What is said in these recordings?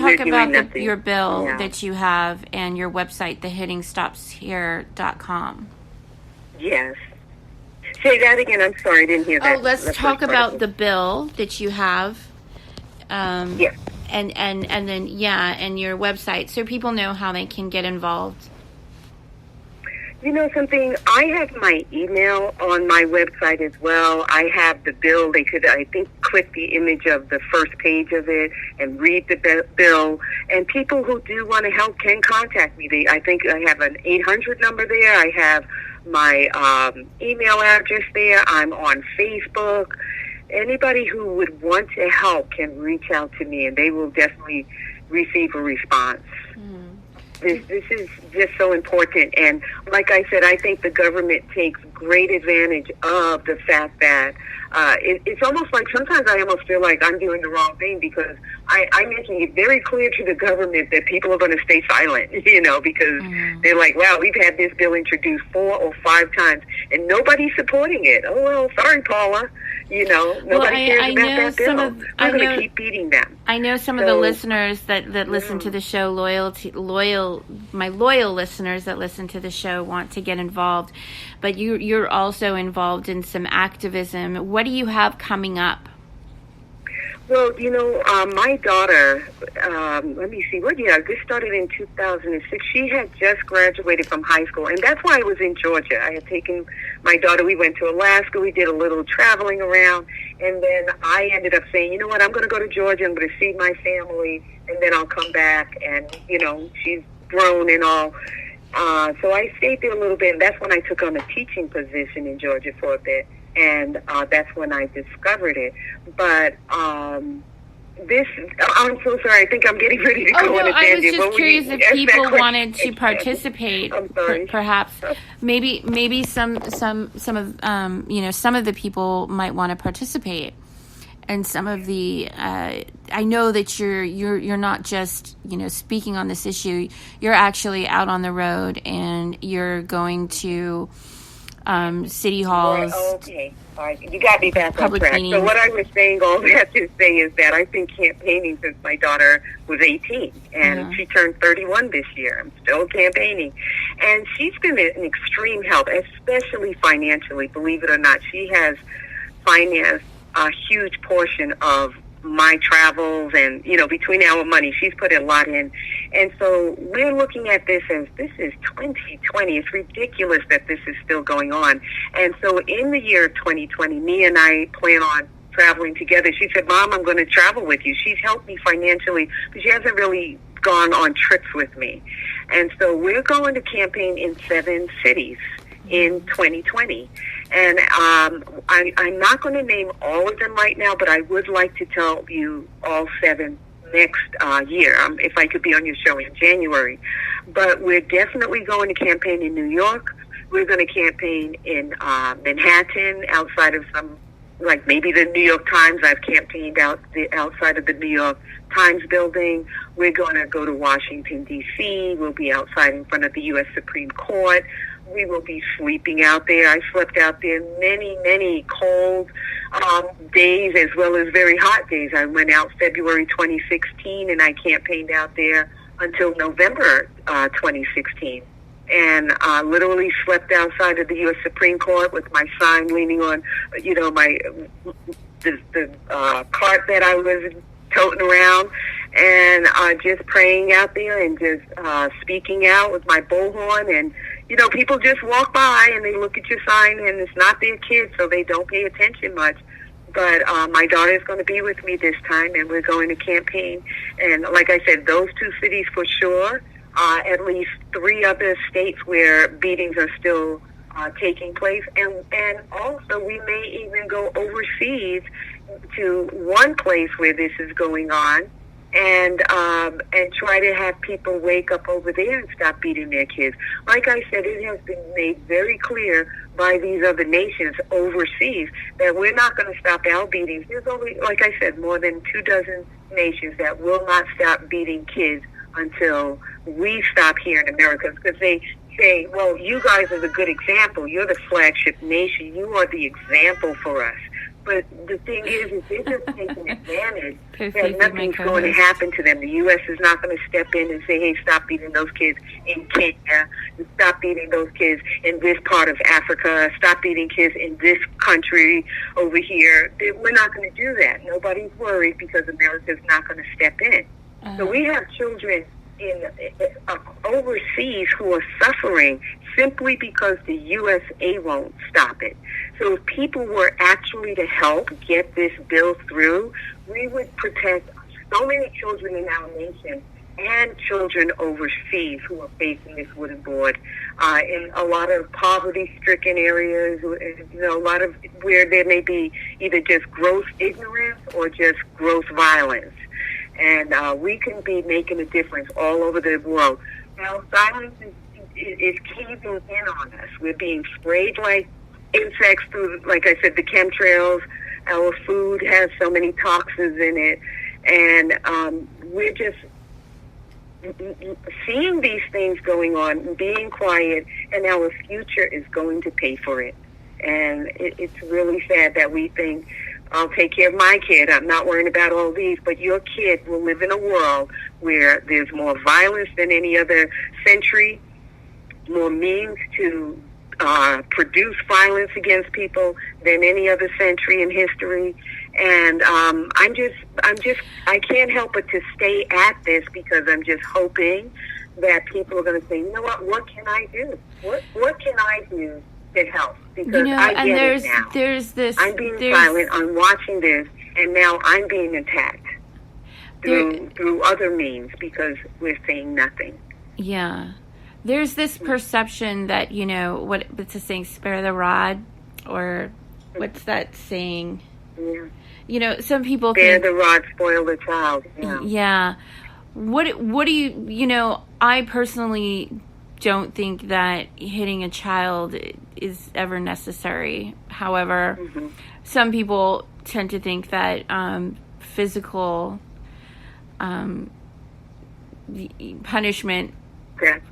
talk about your bill that you have and your website, thehittingstopshere.com. Yes. Say that again. I'm sorry, I didn't hear that. Oh, let's talk about the bill that you have. Yes. And then, and your website, so people know how they can get involved. You know something? I have my email on my website as well. I have the bill. They could, I think, click the image of the first page of it and read the bill. And people who do want to help can contact me. I think I have an 800 number there. I have my email address there. I'm on Facebook. Anybody who would want to help can reach out to me, and they will definitely receive a response. This is just so important. And like I said, I think the government takes great advantage of the fact that it's almost like sometimes I almost feel like I'm doing the wrong thing because I'm making it very clear to the government that people are going to stay silent, because they're like, wow, we've had this bill introduced 4 or 5 times and nobody's supporting it. Oh, well, sorry, Paula. Nobody cares about that bill. We're going to keep beating them. I know some of the listeners that listen to the show, my loyal listeners that listen to the show want to get involved, but you're also involved in some activism. What do you have coming up? Well, my daughter, let me see, this started in 2006. She had just graduated from high school, and that's why I was in Georgia. I had taken my daughter, we went to Alaska, we did a little traveling around, and then I ended up saying, you know what, I'm going to go to Georgia, I'm going to see my family, and then I'll come back, and, she's grown and all. So I stayed there a little bit, and that's when I took on a teaching position in Georgia for a bit. And that's when I discovered it. But I'm so sorry. I think I'm getting ready to go on a tangent. I was just curious if people wanted to participate. I'm sorry. Perhaps, maybe some of some of the people might want to participate, and some of the. I know that you're not just speaking on this issue. You're actually out on the road, and you're going to. City halls. Okay, all right. You got me back on track. So what I was saying, all that to say is that I've been campaigning since my daughter was 18, and she turned 31 this year. I'm still campaigning, and she's been an extreme help, especially financially. Believe it or not, she has financed a huge portion of my travels, and between our money, she's put a lot in. And so we're looking at this as this is 2020. It's ridiculous that this is still going on. And so in the year 2020, me and I plan on traveling together. She said, Mom, I'm going to travel with you. She's helped me financially, but she hasn't really gone on trips with me. And so we're going to campaign in 7 cities in 2020. And I'm not going to name all of them right now, but I would like to tell you all 7 next year, if I could be on your show in January. But we're definitely going to campaign in New York. We're going to campaign in Manhattan, outside of some, like maybe the New York Times. I've campaigned outside of the New York Times building. We're going to go to Washington, D.C. We'll be outside in front of the U.S. Supreme Court. We will be sleeping out there. I slept out there many, many cold days as well as very hot days. I went out February 2016, and I campaigned out there until November 2016. And literally slept outside of the U.S. Supreme Court with my sign leaning on, the cart that I was toting around, and just praying out there and just speaking out with my bullhorn. And people just walk by and they look at your sign, and it's not their kids, so they don't pay attention much. But my daughter is going to be with me this time, and we're going to campaign. And like I said, those 2 cities for sure. At least 3 other states where beatings are still taking place. And also we may even go overseas to one place where this is going on, and try to have people wake up over there and stop beating their kids. Like I said, it has been made very clear by these other nations overseas that we're not going to stop our beatings. There's only, like I said, more than 24 nations that will not stop beating kids until we stop here in America, because they say, well, you guys are the good example. You're the flagship nation. You are the example for us. But the thing is they're just taking advantage that nothing's going to happen to them. The U.S. is not going to step in and say, hey, stop beating those kids in Kenya, stop beating those kids in this part of Africa, stop beating kids in this country over here. We're not going to do that. Nobody's worried because America's not going to step in. So we have children overseas who are suffering simply because the USA won't stop it. So if people were actually to help get this bill through, we would protect so many children in our nation and children overseas who are facing this wooden board in a lot of poverty-stricken areas, a lot of where there may be either just gross ignorance or just gross violence. And we can be making a difference all over the world. Now, silence is caving in on us. We're being sprayed like insects through, like I said, the chemtrails. Our food has so many toxins in it. And we're just seeing these things going on, being quiet, and our future is going to pay for it. And it's really sad that we think, I'll take care of my kid, I'm not worrying about all these, but your kid will live in a world where there's more violence than any other century, more means to produce violence against people than any other century in history. And I can't help but to stay at this because I'm just hoping that people are going to say, you know what can I do? What can I do to help? Because I get it now. There's this. I'm being silent. I'm watching this, and now I'm being attacked through other means because we're saying nothing. Yeah. There's this perception that, what's the saying, spare the rod, or what's that saying? Yeah. Some people spare the rod, spoil the child. Yeah. Yeah. What do you, I personally don't think that hitting a child is ever necessary. However, some people tend to think that physical punishment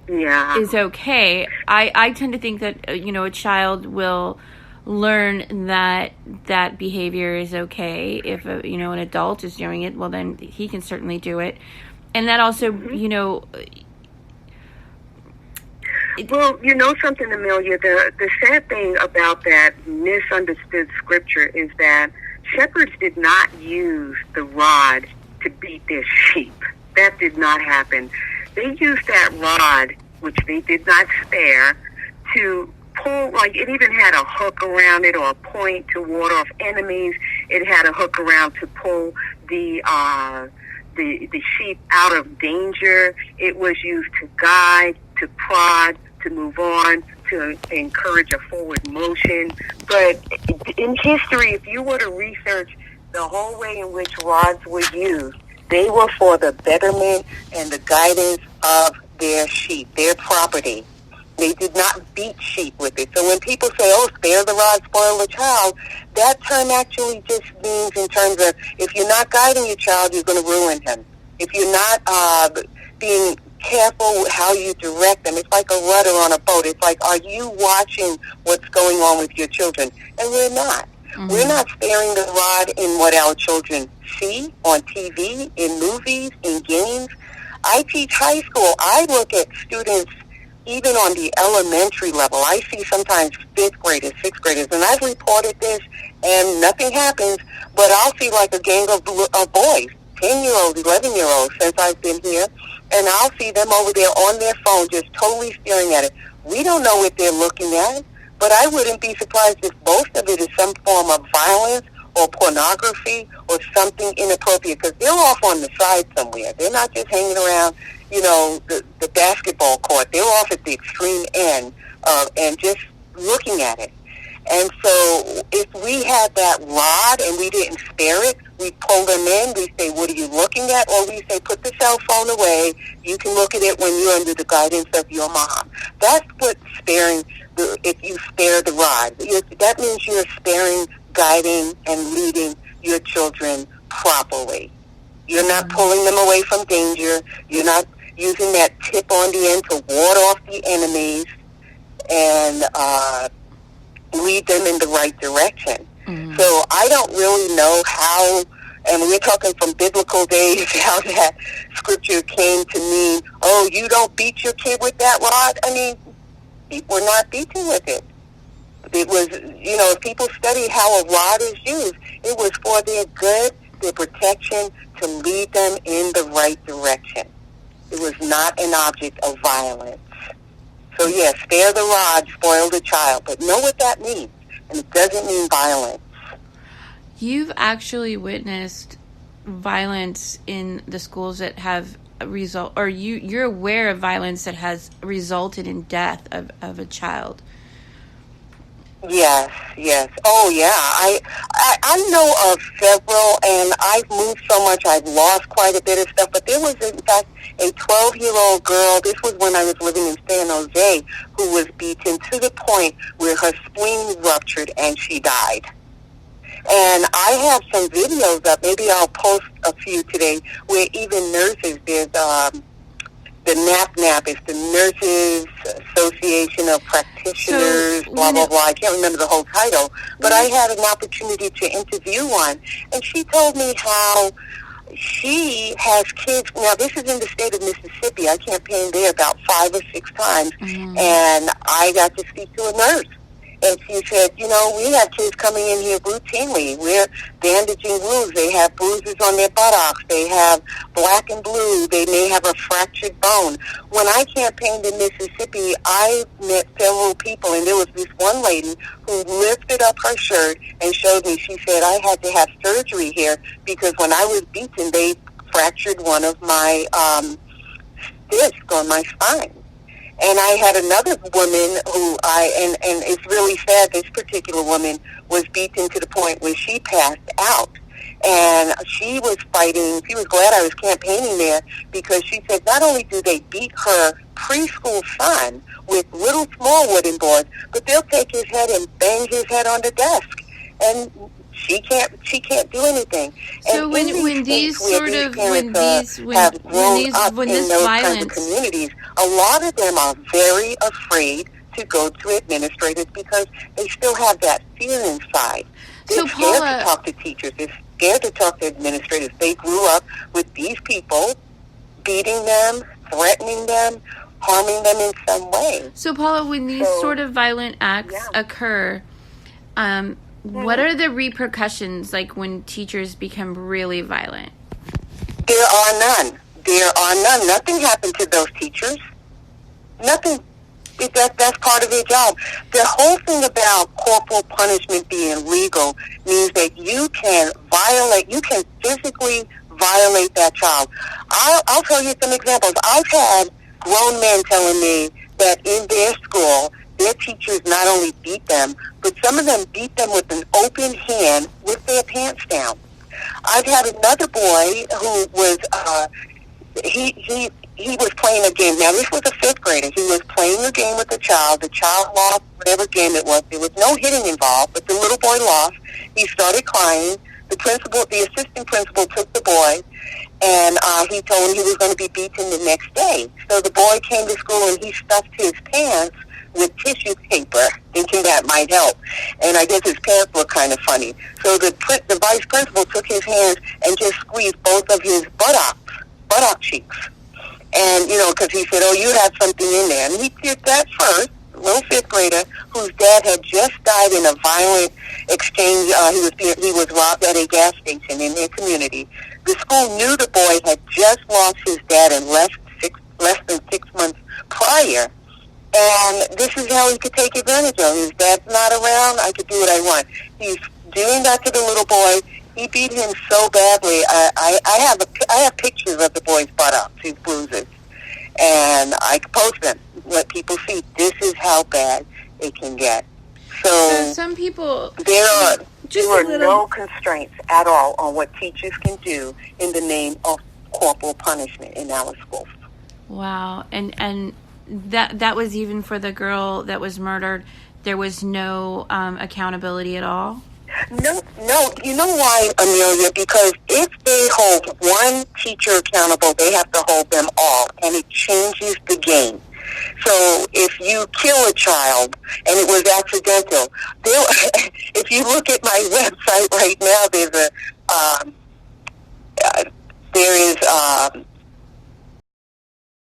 is okay. I tend to think that a child will learn that behavior is okay. If an adult is doing it, well, then he can certainly do it. And that also well, you know something, Amelia, the sad thing about that misunderstood scripture is that shepherds did not use the rod to beat their sheep. That did not happen. They used that rod, which they did not spare, to pull, like it even had a hook around it or a point to ward off enemies. It had a hook around to pull the sheep out of danger. It was used to guide, to prod, to move on, to encourage a forward motion. But in history, if you were to research the whole way in which rods were used, they were for the betterment and the guidance of their sheep, their property. They did not beat sheep with it. So when people say, spare the rod, spoil the child, that term actually just means in terms of if you're not guiding your child, you're going to ruin him. If you're not being careful how you direct them, it's like a rudder on a boat. It's like, are you watching what's going on with your children? And we're not. We're not sparing the rod in what our children see on TV, in movies, in games. I teach high school. I look at students even on the elementary level. I see sometimes 5th graders, 6th graders, and I've reported this, and nothing happens, but I'll see like a gang of boys, 10-year-olds, 11-year-olds, since I've been here, and I'll see them over there on their phone just totally staring at it. We don't know what they're looking at, but I wouldn't be surprised if most of it is some form of violence or pornography or something inappropriate, because they're off on the side somewhere. They're not just hanging around, the basketball court. They're off at the extreme end and just looking at it. And so if we had that rod and we didn't spare it, we pull them in, we say, what are you looking at? Or we say, put the cell phone away. You can look at it when you're under the guidance of your mom. That's what sparing, if you spare the rod. That means you're sparing, guiding, and leading your children properly. You're not pulling them away from danger. You're not using that tip on the end to ward off the enemies and lead them in the right direction. Mm-hmm. So I don't really know how, and we're talking from biblical days, how that scripture came to mean, oh, you don't beat your kid with that rod? I mean, people were not beaten with it. It was, if people study how a rod is used, it was for their good, their protection, to lead them in the right direction. It was not an object of violence. So yes, spare the rod, spoil the child, but know what that means, and it doesn't mean violence. You've actually witnessed violence in the schools that have you're aware of violence that has resulted in death of a child. Yes. Oh, yeah. I know of several, and I've moved so much, I've lost quite a bit of stuff. But there was, in fact, a 12-year-old girl, this was when I was living in San Jose, who was beaten to the point where her spleen ruptured and she died. And I have some videos up, maybe I'll post a few today, where even nurses, there's the NAPNAP, is the Nurses Association of Practitioners, blah, blah, blah. I can't remember the whole title, but I had an opportunity to interview one, and she told me how she has kids. Now, this is in the state of Mississippi. I campaigned there about 5 or 6 times, and I got to speak to a nurse. And she said, we have kids coming in here routinely. We're bandaging wounds. They have bruises on their buttocks. They have black and blue. They may have a fractured bone. When I campaigned in Mississippi, I met several people, and there was this one lady who lifted up her shirt and showed me. She said, I had to have surgery here because when I was beaten, they fractured one of my discs on my spine. And I had another woman who and it's really sad, this particular woman was beaten to the point where she passed out. And she was fighting, she was glad I was campaigning there, because she said not only do they beat her preschool son with little small wooden boards, but they'll take his head and bang his head on the desk. And she can't do anything. So and when this violence, communities, a lot of them are very afraid to go to administrators because they still have that fear inside. They're scared to talk to teachers. They're scared to talk to administrators. They grew up with these people beating them, threatening them, harming them in some way. So Paula, when these sort of violent acts occur, what are the repercussions, like when teachers become really violent? There are none. Nothing happened to those teachers. Nothing. That's part of their job. The whole thing about corporal punishment being legal means that you can physically violate that child. I'll tell you some examples. I've had grown men telling me that in their school, their teachers not only beat them, but some of them beat them with an open hand with their pants down. I've had another boy who was, he was playing a game. Now, this was a 5th grader. He was playing a game with a child. The child lost whatever game it was. There was no hitting involved, but the little boy lost. He started crying. The assistant principal took the boy, and he told him he was going to be beaten the next day. So the boy came to school, and he stuffed his pants with tissue paper, thinking that might help. And I guess his pants were kind of funny. So the vice principal took his hands and just squeezed both of his buttock cheeks. And, because he said, oh, you have something in there. And he did that first, little 5th grader, whose dad had just died in a violent exchange. He was robbed at a gas station in their community. The school knew the boy had just lost his dad in less than 6 months prior. And this is how he could take advantage of. His dad's not around. I could do what I want. He's doing that to the little boy. He beat him so badly. I have pictures of the boy's buttocks, his bruises, and I post them. Let people see this is how bad it can get. So some people there are no constraints at all on what teachers can do in the name of corporal punishment in our schools. Wow, and that was even for the girl that was murdered. There was no accountability at all? No. You know why, Amelia? Because if they hold one teacher accountable, they have to hold them all, and it changes the game. So if you kill a child and it was accidental, if you look at my website right now, there is